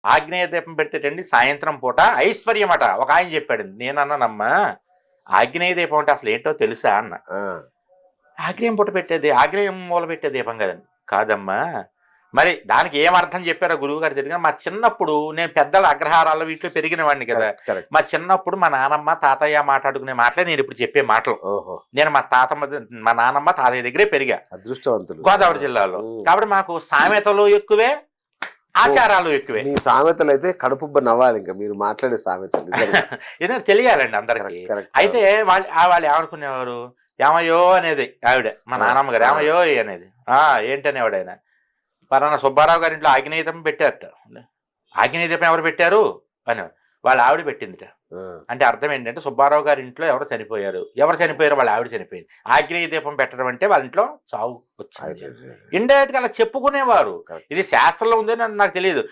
ఆగ్నేయ దీపం పెడితేటండి సాయంత్రం పూట ఐశ్వర్యం అట. ఒక ఆయన చెప్పాడు. నేనన్నానమ్మా ఆగ్నేయ దీపం అంటే అసలు ఏంటో తెలుసా అన్న. ఆగ్నేయం పూట పెట్టేది, ఆగ్నేయం మూల పెట్టే దీపం కదండి. కాదమ్మా మరి దానికి ఏం అర్థం చెప్పారో గురువు గారు తెలియదు. మా చిన్నప్పుడు నేను పెద్దల అగ్రహారాల్లో వీటిలో పెరిగిన వాడిని కదా. మా చిన్నప్పుడు మా నానమ్మ తాతయ్య మాట్లాడుకునే మాటలే నేను ఇప్పుడు చెప్పే మాటలు. నేను మా నానమ్మ తాతయ్య దగ్గరే పెరిగా, అదృష్టవంతులు, గోదావరి జిల్లాలో. కాబట్టి మాకు సామెతలు ఎక్కువే, ఆచారాలు ఎక్కువే. మీ సామెతలు అయితే కడుపుబ్బ నవ్వాలి. ఇంకా మీరు మాట్లాడే సామెతలు ఏదైనా తెలియాలండి అందరికి. అయితే వాళ్ళు ఏమనుకునేవారు, ఏమయ్యో అనేది ఆవిడ, మా నానమ్మ గారు ఏమయ్యో అనేది. ఏంటనేవాడు ఆయన, పలానా సుబ్బారావు గారి ఇంట్లో ఆగ్నేయ దీపం పెట్టారట. ఆగ్నేయ దీపం ఎవరు పెట్టారు అని వాళ్ళ ఆవిడ పెట్టిందిట. అంటే అర్థం ఏంటంటే సుబ్బారావు గారి ఇంట్లో ఎవరు చనిపోయారు వాళ్ళ ఆవిడ చనిపోయింది. ఆగ్నేయ దీపం పెట్టడం అంటే వాళ్ళ ఇంట్లో చావు వచ్చింది. ఇండైరెక్ట్ గా అలా చెప్పుకునేవారు. ఇది శాస్త్రంలో ఉందని నాకు తెలియదు.